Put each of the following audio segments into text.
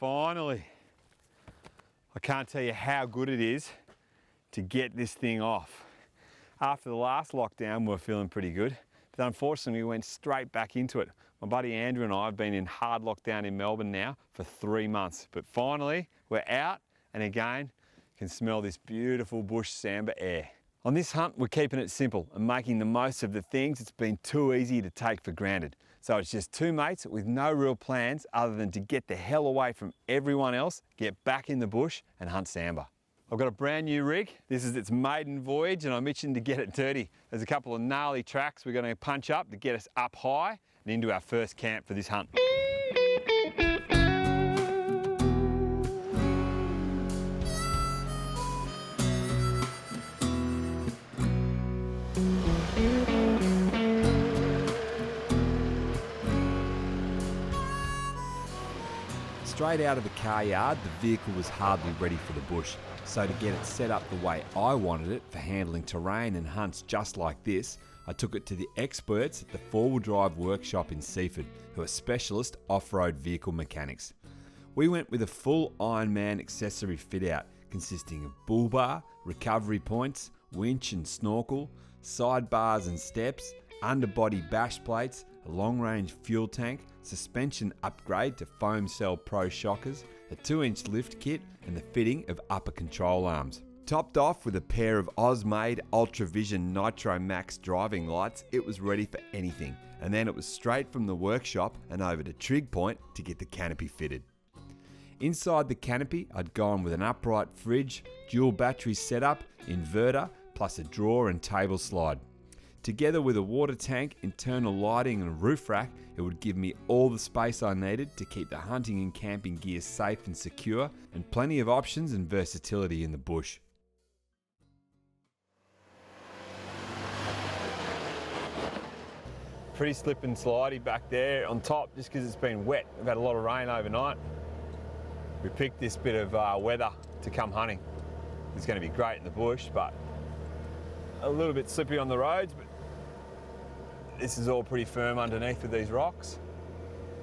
finally. I can't tell you how good it is to get this thing off. After the last lockdown, we were feeling pretty good, but unfortunately we went straight back into it. My buddy Andrew and I have been in hard lockdown in Melbourne now for 3 months, but finally we're out and again can smell this beautiful bush sambar air. On this hunt, we're keeping it simple and making the most of the things it's been too easy to take for granted. So it's just two mates with no real plans other than to get the hell away from everyone else, get back in the bush and hunt sambar. I've got a brand new rig. This is its maiden voyage and I'm itching to get it dirty. There's a couple of gnarly tracks we're going to punch up to get us up high and into our first camp for this hunt. Straight out of the car yard, the vehicle was hardly ready for the bush, so to get it set up the way I wanted it for handling terrain and hunts just like this, I took it to the experts at the 4-wheel drive workshop in Seaford, who are specialist off-road vehicle mechanics. We went with a full Ironman accessory fit-out consisting of bull bar, recovery points, winch and snorkel, sidebars and steps, underbody bash plates, a long-range fuel tank, suspension upgrade to foam cell pro shockers, a 2-inch lift kit and the fitting of upper control arms. Topped off with a pair of Oz-made Ultravision Nitro Max driving lights, it was ready for anything. And then it was straight from the workshop and over to Trig Point to get the canopy fitted. Inside the canopy, I'd gone with an upright fridge, dual battery setup, inverter, plus a drawer and table slide. Together with a water tank, internal lighting and a roof rack, it would give me all the space I needed to keep the hunting and camping gear safe and secure, and plenty of options and versatility in the bush. Pretty slip and slidey back there on top just because it's been wet. We've had a lot of rain overnight. We picked this bit of weather to come hunting. It's going to be great in the bush, but a little bit slippy on the roads, but this is all pretty firm underneath with these rocks.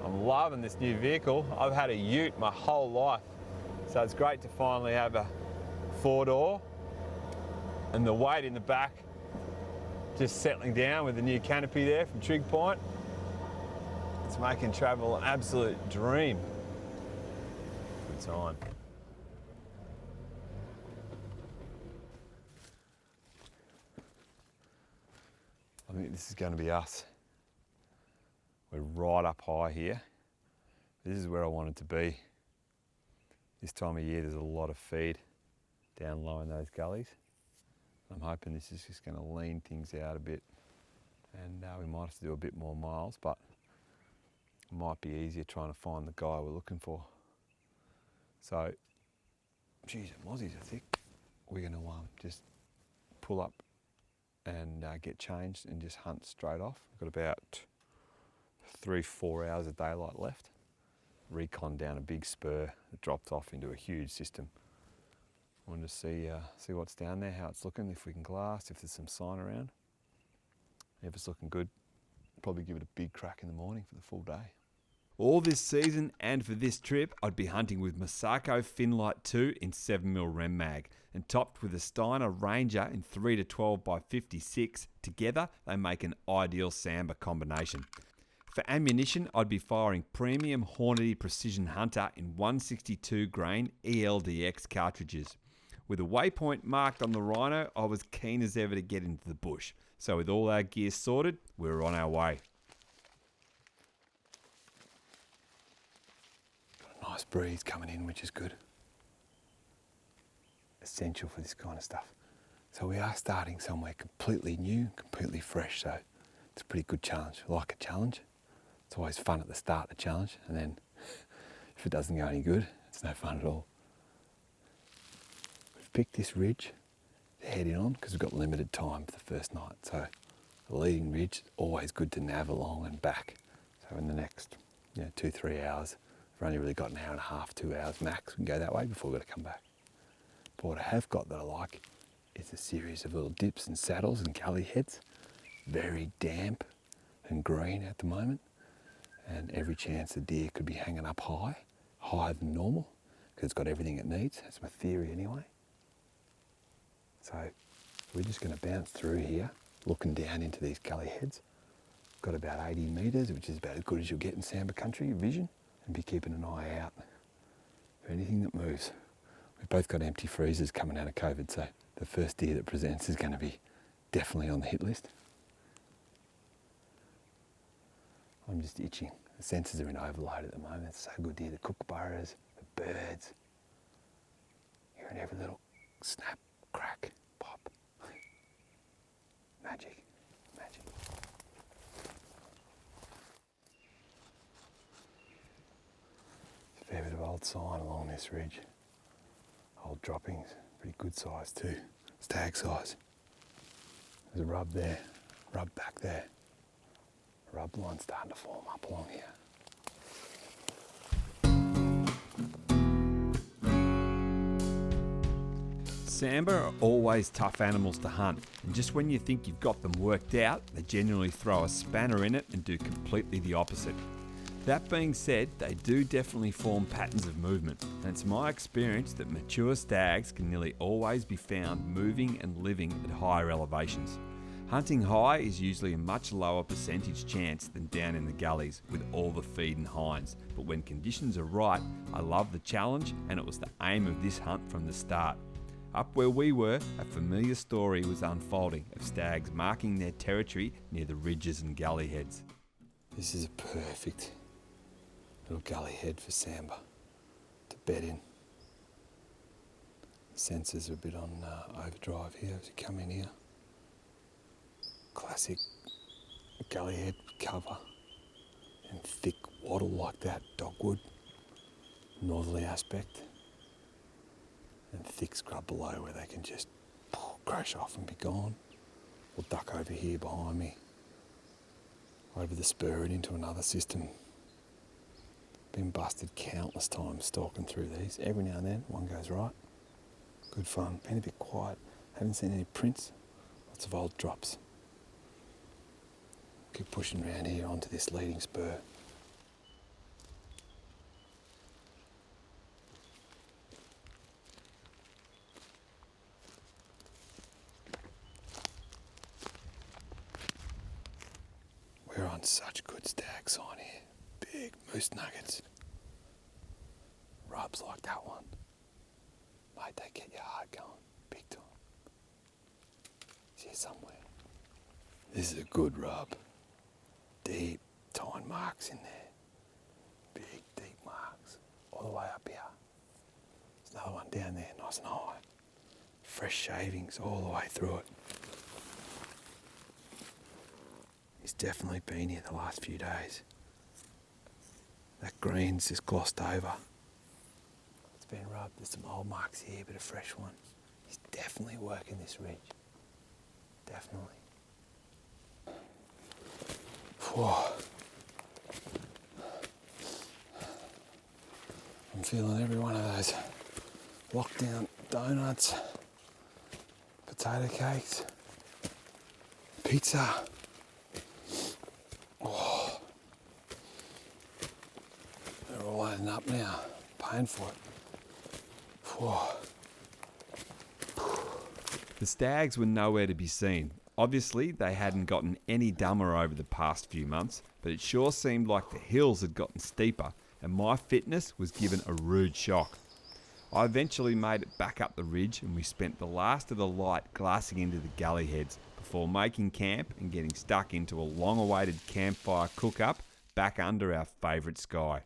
I'm loving this new vehicle. I've had a ute my whole life, so it's great to finally have a 4-door and the weight in the back just settling down with the new canopy there from Trig Point. It's making travel an absolute dream. Good sign. I think this is going to be us. We're right up high here. This is where I wanted to be. This time of year there's a lot of feed down low in those gullies. I'm hoping this is just going to lean things out a bit and we might have to do a bit more miles, but it might be easier trying to find the guy we're looking for. So, geez, mozzies are thick. We're going to just pull up and get changed and just hunt straight off. We've got about 3-4 hours of daylight left. Recon down a big spur that drops off into a huge system. I wanted to see what's down there, how it's looking, if we can glass, if there's some sign around. If it's looking good, probably give it a big crack in the morning for the full day. All this season and for this trip, I'd be hunting with Masako Finlight 2 in 7mm Rem Mag and topped with a Steiner Ranger in 3-12 by 56. Together, they make an ideal sambar combination. For ammunition, I'd be firing premium Hornady Precision Hunter in 162 grain ELDX cartridges. With a waypoint marked on the Rhino, I was keen as ever to get into the bush. So with all our gear sorted, we were on our way. Got a nice breeze coming in, which is good. Essential for this kind of stuff. So we are starting somewhere completely new, completely fresh, so it's a pretty good challenge. I like a challenge. It's always fun at the start, the challenge, and then if it doesn't go any good, it's no fun at all. We've picked this ridge to head in on because we've got limited time for the first night, so the leading ridge is always good to nav along and back. So in the next 2-3 hours, we've only really got an hour and a half, 2 hours max, we can go that way before we've got to come back. But what I have got that I like is a series of little dips and saddles and gully heads. Very damp and green at the moment, and every chance the deer could be hanging up high higher than normal because it's got everything it needs. That's my theory anyway. So we're just going to bounce through here, looking down into these gully heads. Got about 80 metres, which is about as good as you'll get in Sambar country vision, and be keeping an eye out for anything that moves. We've both got empty freezers coming out of COVID, so the first deer that presents is going to be definitely on the hit list. I'm just itching. The senses are in overload at the moment. It's so good to hear the kookaburras, the birds, hearing every little snap, crack, pop. Magic, magic. There's a fair bit of old sign along this ridge. Old droppings, pretty good size too, stag size. There's a rub there, rub back there. Rub line starting to form up along here. Sambar are always tough animals to hunt, and just when you think you've got them worked out, they generally throw a spanner in it and do completely the opposite. That being said, they do definitely form patterns of movement, and it's my experience that mature stags can nearly always be found moving and living at higher elevations. Hunting high is usually a much lower percentage chance than down in the gullies with all the feed and hinds, but when conditions are right, I love the challenge, and it was the aim of this hunt from the start. Up where we were, a familiar story was unfolding of stags marking their territory near the ridges and gully heads. This is a perfect little gully head for Sambar to bed in. The sensors are a bit on overdrive here as you come in here. Classic gully head cover and thick wattle like that, dogwood, northerly aspect, and thick scrub below where they can just crash off and be gone. We'll duck over here behind me, over the spur and into another system. Been busted countless times stalking through these. Every now and then one goes right. Good fun. Been a bit quiet. Haven't seen any prints. Lots of old drops. Keep pushing around here onto this leading spur. We're on such good stag sign here. Big moose nuggets. Rubs like that one. Mate, they get your heart going. Big time. It's here somewhere. This is a good rub. Deep tine marks in there. Big, deep marks. All the way up here. There's another one down there, nice and high. Fresh shavings all the way through it. He's definitely been here the last few days. That green's just glossed over. It's been rubbed. There's some old marks here, but a fresh one. He's definitely working this ridge. Definitely. Whoa. I'm feeling every one of those lockdown donuts, potato cakes, pizza. Oh. They're all loading up now, paying for it. Whoa. The stags were nowhere to be seen. Obviously, they hadn't gotten any dumber over the past few months, but it sure seemed like the hills had gotten steeper, and my fitness was given a rude shock. I eventually made it back up the ridge, and we spent the last of the light glassing into the gully heads before making camp and getting stuck into a long-awaited campfire cook-up back under our favourite sky.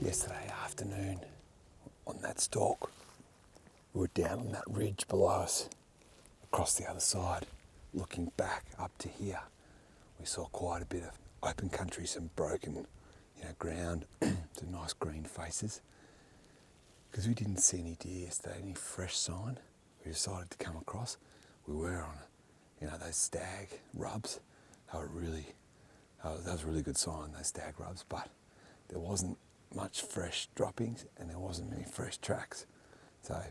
Yesterday afternoon, on that stalk, we were down on that ridge below us, across the other side, looking back up to here. We saw quite a bit of open country, some broken, ground, some nice green faces. Because we didn't see any deer yesterday, any fresh sign, we decided to come across. We were on, those stag rubs. That was a really good sign, those stag rubs, but there wasn't much fresh droppings and there wasn't many fresh tracks. So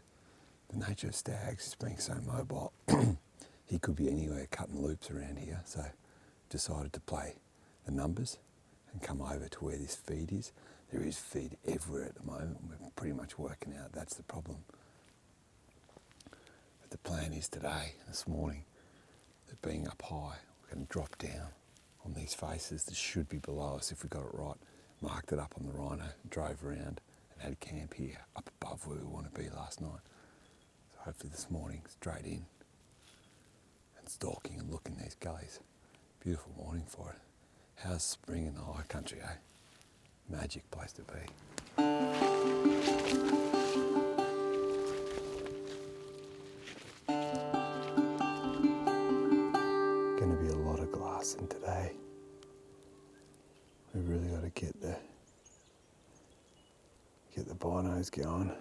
The nature of stags is being so mobile. He could be anywhere cutting loops around here, so decided to play the numbers and come over to where this feed is. There is feed everywhere at the moment. We're pretty much working out that's the problem. But the plan is today, this morning, that being up high, we're going to drop down on these faces that should be below us if we got it right. Marked it up on the rhino, drove around and had camp here up above where we want to be last night. So hopefully this morning, straight in and stalking and looking these gullies. Beautiful morning for it. How's spring in the high country, eh? Magic place to be. Going to be a lot of glassing today. We've really got to get the binos going.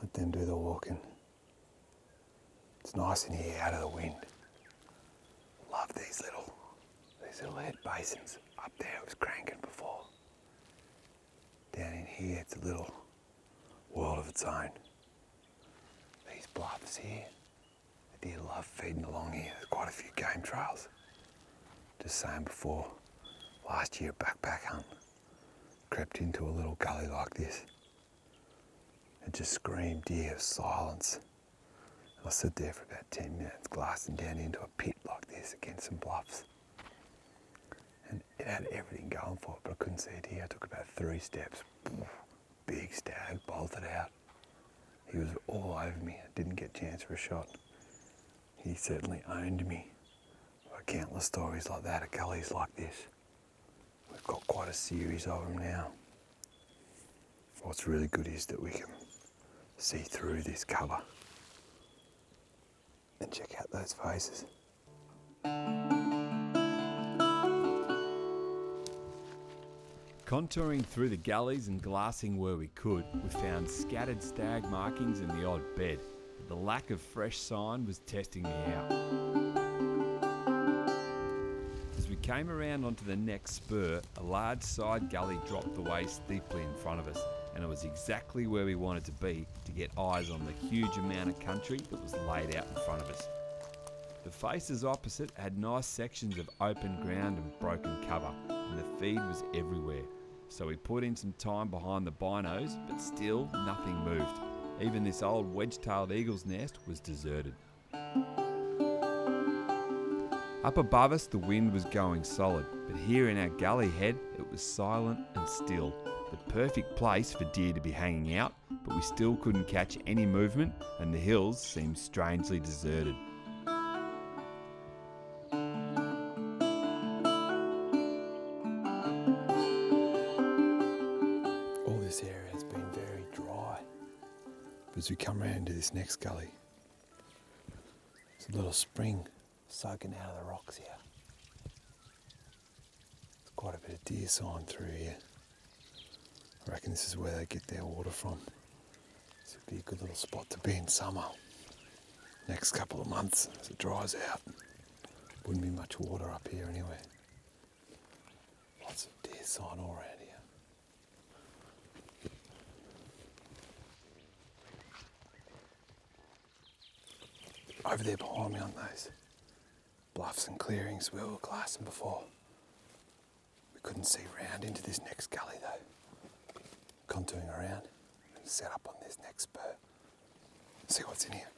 Let them do the walking. It's nice in here out of the wind. Love these little head basins. Up there it was cranking before. Down in here it's a little world of its own. These bluffs here, the deer love feeding along here. There's quite a few game trails. Just saying before, last year backpack hunt, crept into a little gully like this. It just screamed deer, silence. I stood there for about 10 minutes glassing down into a pit like this against some bluffs. And it had everything going for it, but I couldn't see a deer. I took about 3 steps. Big stag, bolted out. He was all over me. I didn't get a chance for a shot. He certainly owned me. There are countless stories like that at gullies like this. We've got quite a series of them now. What's really good is that we can see through this cover and check out those faces. Contouring through the gullies and glassing where we could, we found scattered stag markings in the odd bed. But the lack of fresh sign was testing me out. As we came around onto the next spur, a large side gully dropped away steeply in front of us, and it was exactly where we wanted to be to get eyes on the huge amount of country that was laid out in front of us. The faces opposite had nice sections of open ground and broken cover, and the feed was everywhere. So we put in some time behind the binos, but still nothing moved. Even this old wedge-tailed eagle's nest was deserted. Up above us the wind was going solid, but here in our gully head it was silent and still. The perfect place for deer to be hanging out, but we still couldn't catch any movement and the hills seemed strangely deserted. All this area has been very dry. But as we come around into this next gully, there's a little spring soaking out of the rocks here. There's quite a bit of deer sign through here. I reckon this is where they get their water from. This would be a good little spot to be in summer. Next couple of months as it dries out. Wouldn't be much water up here anyway. Lots of deer sign all around here. Over there behind me on those bluffs and clearings where we were glassing before. We couldn't see round into this next gully though. Contouring around and set up on this next spur. See what's in here.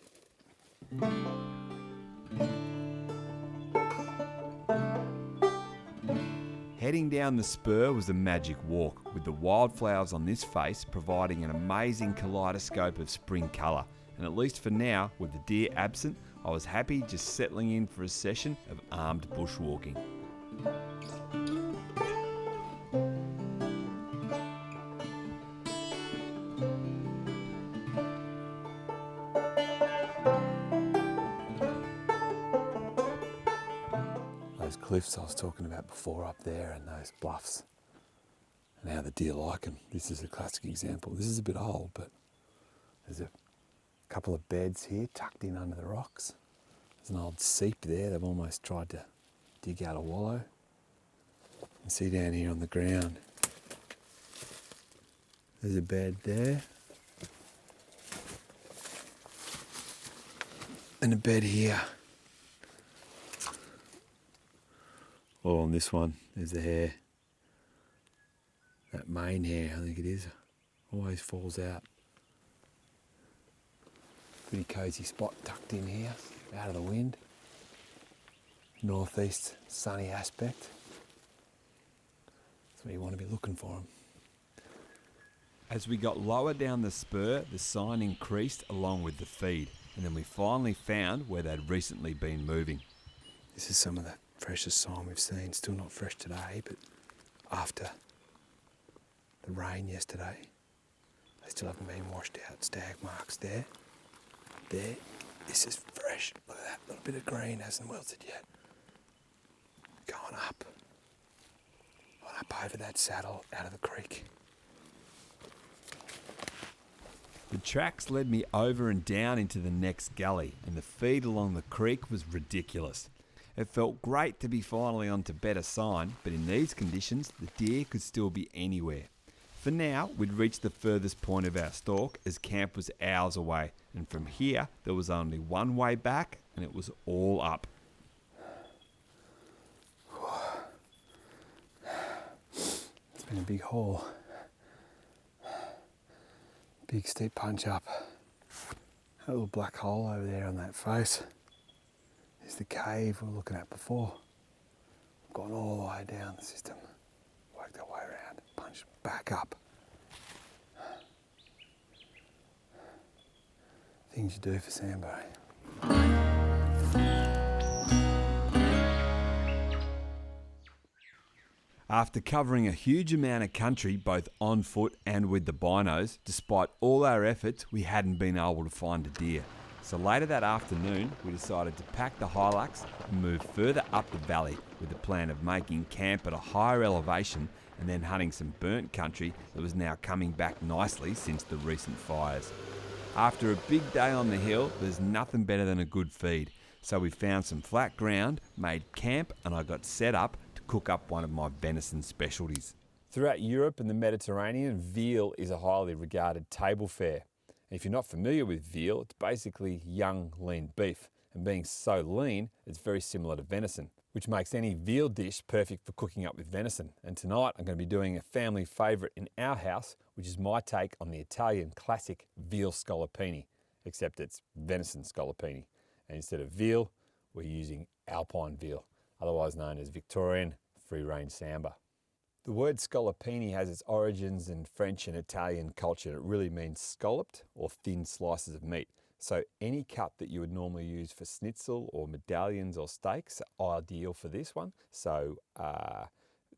Heading down the spur was a magic walk, with the wildflowers on this face providing an amazing kaleidoscope of spring colour. And at least for now, with the deer absent, I was happy just settling in for a session of armed bushwalking. Those cliffs I was talking about before up there and those bluffs and how the deer like them. This is a classic example. This is a bit old, but there's a couple of beds here tucked in under the rocks. There's an old seep there. They've almost tried to dig out a wallow. You see down here on the ground, there's a bed there. in a bed here. Oh, on this one, there's the hair. That main hair, I think it is, always falls out. Pretty cosy spot tucked in here, out of the wind. Northeast sunny aspect. That's where you want to be looking for them. As we got lower down the spur, the sign increased along with the feed, and then we finally found where they'd recently been moving. This is some of the freshest sign we've seen. Still not fresh today, but after the rain yesterday, they still haven't been washed out. Stag marks there. There. This is fresh. Look at that little bit of green, hasn't wilted yet. Going up. Going up over that saddle, out of the creek. The tracks led me over and down into the next gully, and the feed along the creek was ridiculous. It felt great to be finally onto better sign, but in these conditions, the deer could still be anywhere. For now, we'd reached the furthest point of our stalk as camp was hours away, and from here, there was only one way back, and it was all up. It's been a big haul. Big steep punch up. That little black hole over there on that face is the cave we were looking at before. Gone all the way down the system, worked our way around, punched back up. Things you do for Sambar. After covering a huge amount of country, both on foot and with the binos, despite all our efforts, we hadn't been able to find a deer. So later that afternoon, we decided to pack the Hilux and move further up the valley with the plan of making camp at a higher elevation and then hunting some burnt country that was now coming back nicely since the recent fires. After a big day on the hill, there's nothing better than a good feed. So we found some flat ground, made camp, and I got set up to cook up one of my venison specialties. Throughout Europe and the Mediterranean, veal is a highly regarded table fare. And if you're not familiar with veal, it's basically young, lean beef. And being so lean, it's very similar to venison, which makes any veal dish perfect for cooking up with venison. And tonight I'm going to be doing a family favourite in our house, which is my take on the Italian classic veal scallopini, except it's venison scallopini. And instead of veal, we're using alpine veal, otherwise known as Victorian free-range Sambar. The word scallopini has its origins in French and Italian culture. It really means scalloped or thin slices of meat. So any cut that you would normally use for schnitzel or medallions or steaks are ideal for this one. So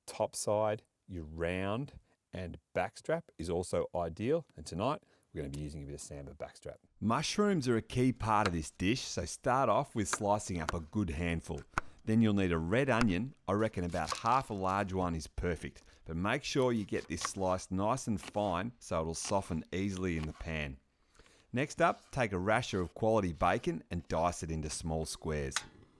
top side, your round and backstrap is also ideal. And tonight, we're going to be using a bit of Sambar backstrap. Mushrooms are a key part of this dish, so start off with slicing up a good handful. Then you'll need a red onion. I reckon about half a large one is perfect, but make sure you get this sliced nice and fine so it'll soften easily in the pan. Next up, take a rasher of quality bacon and dice it into small squares.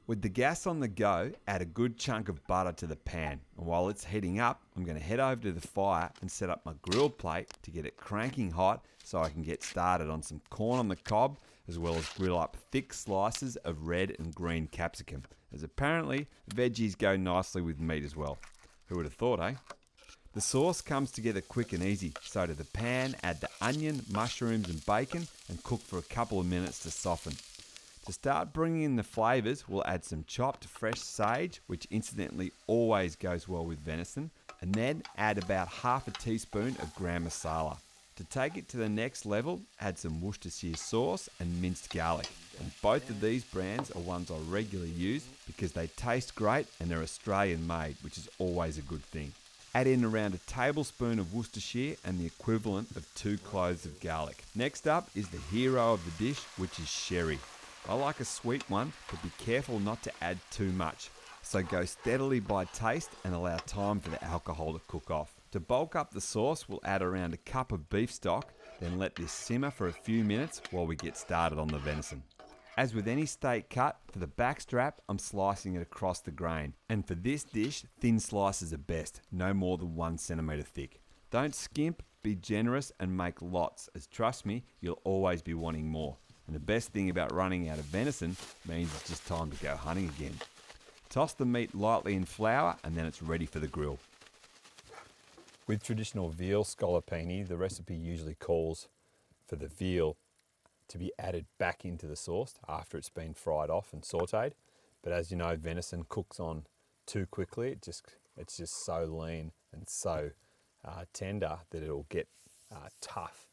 With the gas on the go, add a good chunk of butter to the pan, and while it's heating up, I'm going to head over to the fire and set up my grill plate to get it cranking hot so I can get started on some corn on the cob, as well as grill up thick slices of red and green capsicum, as apparently veggies go nicely with meat as well. Who would have thought, eh? The sauce comes together quick and easy, so to the pan add the onion, mushrooms and bacon and cook for a couple of minutes to soften. To start bringing in the flavours, we'll add some chopped fresh sage, which incidentally always goes well with venison, and then add about half a teaspoon of gram masala. To take it to the next level, add some Worcestershire sauce and minced garlic. And both of these brands are ones I regularly use because they taste great and they're Australian made, which is always a good thing. Add in around a tablespoon of Worcestershire and the equivalent of 2 cloves of garlic. Next up is the hero of the dish, which is sherry. I like a sweet one, but be careful not to add too much. So go steadily by taste and allow time for the alcohol to cook off. To bulk up the sauce, we'll add around a cup of beef stock, then let this simmer for a few minutes while we get started on the venison. As with any steak cut, for the backstrap, I'm slicing it across the grain. And for this dish, thin slices are best, no more than 1 centimetre thick. Don't skimp, be generous and make lots, as trust me, you'll always be wanting more. And the best thing about running out of venison means it's just time to go hunting again. Toss the meat lightly in flour and then it's ready for the grill. With traditional veal scallopini, the recipe usually calls for the veal to be added back into the sauce after it's been fried off and sautéed. But as you know, venison cooks on too quickly. It's just so lean and so tender that it'll get tough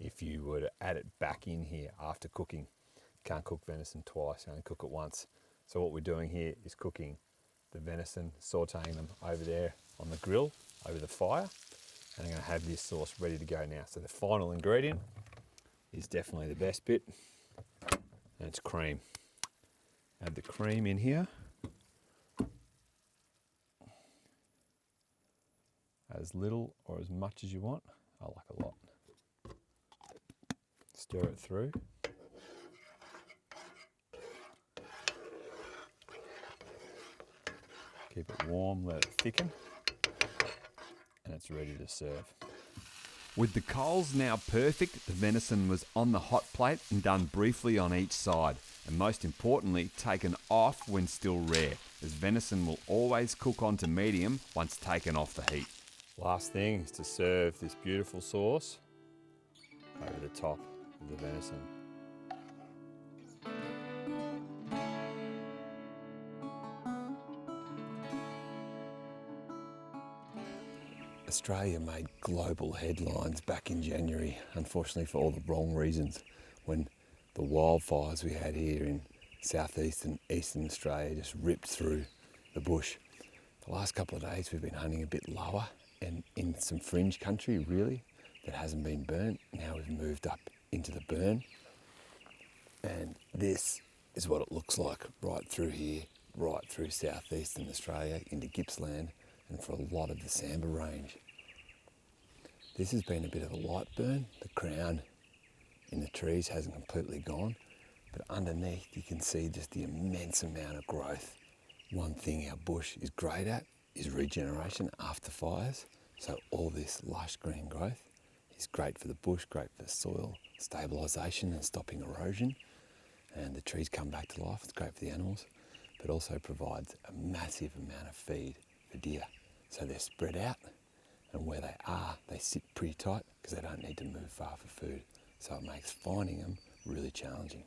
if you were to add it back in here after cooking. Can't cook venison twice, you only cook it once. So what we're doing here is cooking the venison, sautéing them over there on the grill, over the fire, and I'm going to have this sauce ready to go now. So the final ingredient is definitely the best bit, and it's cream. Add the cream in here. As little or as much as you want. I like a lot. Stir it through. Keep it warm, let it thicken, and it's ready to serve. With the coals now perfect, the venison was on the hot plate and done briefly on each side, and most importantly, taken off when still rare, as venison will always cook onto medium once taken off the heat. Last thing is to serve this beautiful sauce over the top of the venison. Australia made global headlines back in January, unfortunately for all the wrong reasons, when the wildfires we had here in southeast and eastern Australia just ripped through the bush. The last couple of days we've been hunting a bit lower and in some fringe country really that hasn't been burnt. Now we've moved up into the burn, and this is what it looks like right through here, right through southeastern Australia into Gippsland and for a lot of the Sambar range. This has been a bit of a light burn. The crown in the trees hasn't completely gone, but underneath you can see just the immense amount of growth. One thing our bush is great at is regeneration after fires. So all this lush green growth is great for the bush, great for the soil stabilisation and stopping erosion. And the trees come back to life. It's great for the animals, but also provides a massive amount of feed for deer. So they're spread out, and where they are, they sit pretty tight because they don't need to move far for food. So it makes finding them really challenging.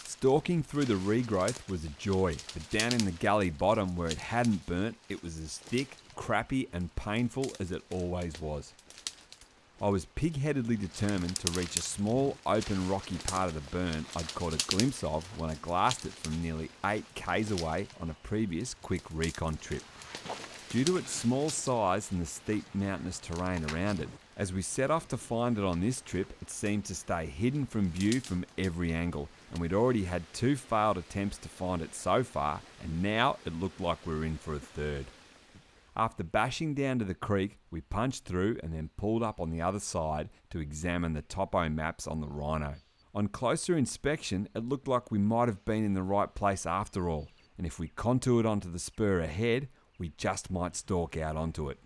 Stalking through the regrowth was a joy, but down in the gully bottom where it hadn't burnt, it was as thick, crappy and painful as it always was. I was pig-headedly determined to reach a small, open, rocky part of the burn I'd caught a glimpse of when I glassed it from nearly 8 k's away on a previous quick recon trip. Due to its small size and the steep mountainous terrain around it, as we set off to find it on this trip, it seemed to stay hidden from view from every angle, and we'd already had 2 failed attempts to find it so far, and now it looked like we were in for a third. After bashing down to the creek, we punched through and then pulled up on the other side to examine the topo maps on the rhino. On closer inspection, it looked like we might have been in the right place after all, and if we contoured onto the spur ahead, we just might stalk out onto it.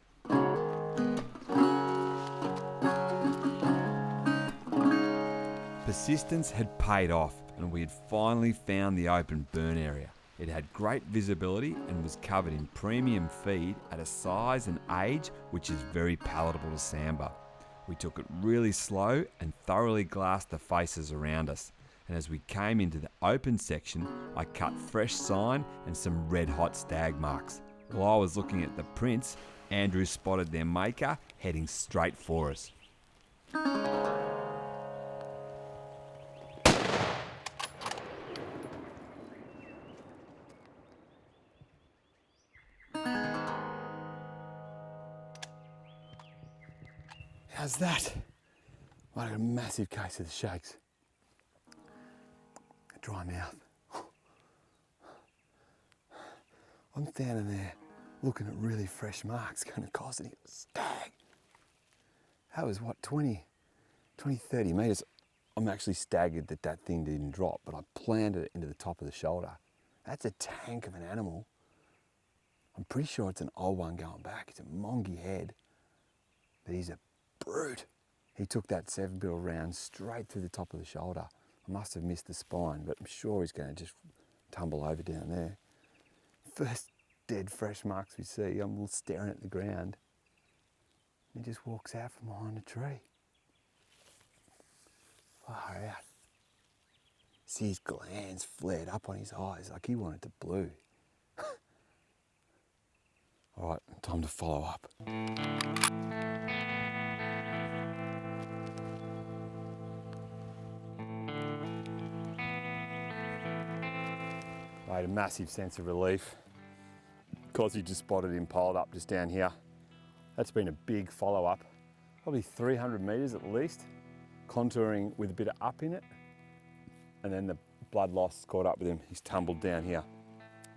Persistence had paid off, and we had finally found the open burn area. It had great visibility and was covered in premium feed at a size and age which is very palatable to Sambar. We took it really slow and thoroughly glassed the faces around us. And as we came into the open section, I cut fresh sign and some red hot stag marks. While I was looking at the prints, Andrew spotted their maker heading straight for us. How's that? I got a massive case of the shakes. A dry mouth. I'm standing there looking at really fresh marks going across and a stag. That was what, 20, 30 metres. I'm actually staggered that that thing didn't drop, but I planted it into the top of the shoulder. That's a tank of an animal. I'm pretty sure it's an old one going back. It's a mongy head, but he's a brute. He took that 7-bill round straight through the top of the shoulder. I must have missed the spine, but I'm sure he's going to just tumble over down there. First dead fresh marks we see, I'm staring at the ground. He just walks out from behind a tree. Far out. See his glands flared up on his eyes like he wanted to blue. All right, time to follow up. I had a massive sense of relief because he just spotted him piled up just down here. That's been a big follow up, probably 300 metres at least, contouring with a bit of up in it. And then the blood loss caught up with him. He's tumbled down here.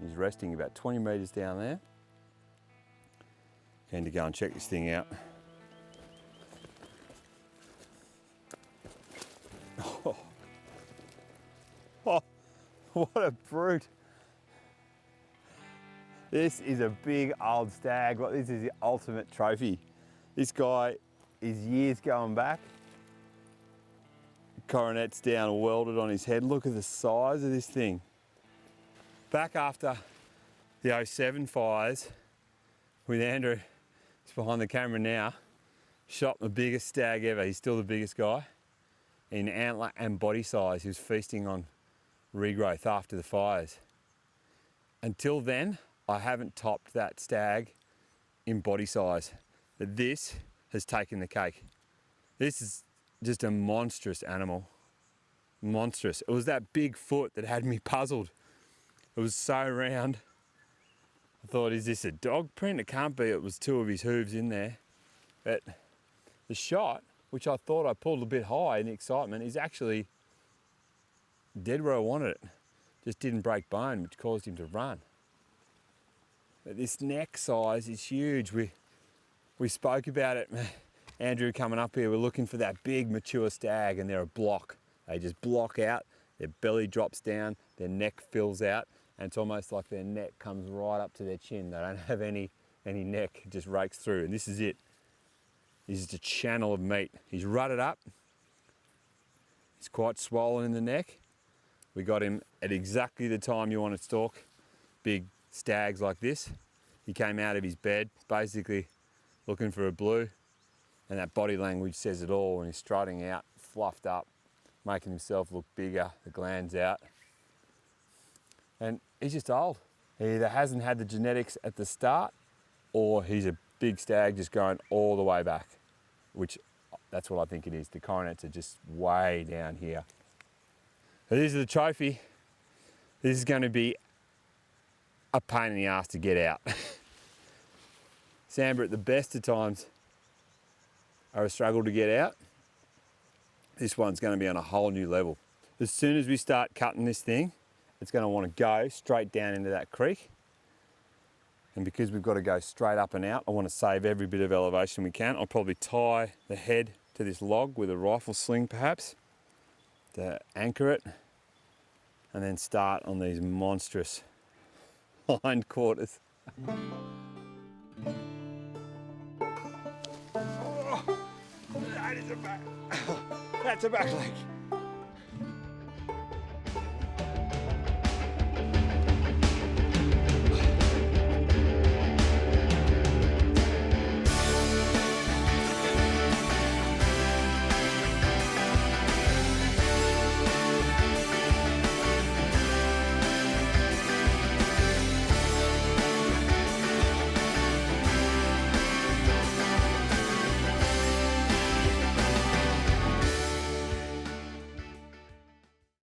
He's resting about 20 metres down there. Keen to go and check this thing out. Oh, what a brute. This is a big old stag. This is the ultimate trophy. This guy is years going back. Coronet's down, welded on his head. Look at the size of this thing. Back after the 07 fires with Andrew, he's behind the camera now, shot the biggest stag ever. He's still the biggest guy in antler and body size. He was feasting on regrowth after the fires. Until then, I haven't topped that stag in body size, but this has taken the cake. This is just a monstrous animal. Monstrous. It was that big foot that had me puzzled. It was so round. I thought, is this a dog print? It can't be. It was two of his hooves in there. But the shot, which I thought I pulled a bit high in the excitement, is actually dead where I wanted it. Just didn't break bone, which caused him to run. But this neck size is huge. We spoke about it. Andrew coming up here, we're looking for that big mature stag and they're a block. They just block out, their belly drops down, their neck fills out, and it's almost like their neck comes right up to their chin. They don't have any neck, it just rakes through, and this is it. This is a channel of meat. He's rutted up. He's quite swollen in the neck. We got him at exactly the time you want to stalk big stags like this. He came out of his bed, basically looking for a blue. And that body language says it all, and he's strutting out, fluffed up, making himself look bigger, the glands out. And he's just old. He either hasn't had the genetics at the start, or he's a big stag just going all the way back, which that's what I think it is. The coronets are just way down here. So this is the trophy. This is going to be a pain in the ass to get out. Sambar at the best of times are a struggle to get out. This one's going to be on a whole new level. As soon as we start cutting this thing, it's going to want to go straight down into that creek. And because we've got to go straight up and out, I want to save every bit of elevation we can. I'll probably tie the head to this log with a rifle sling perhaps to anchor it, and then start on these monstrous hindquarters. That is a back. That's a back leg.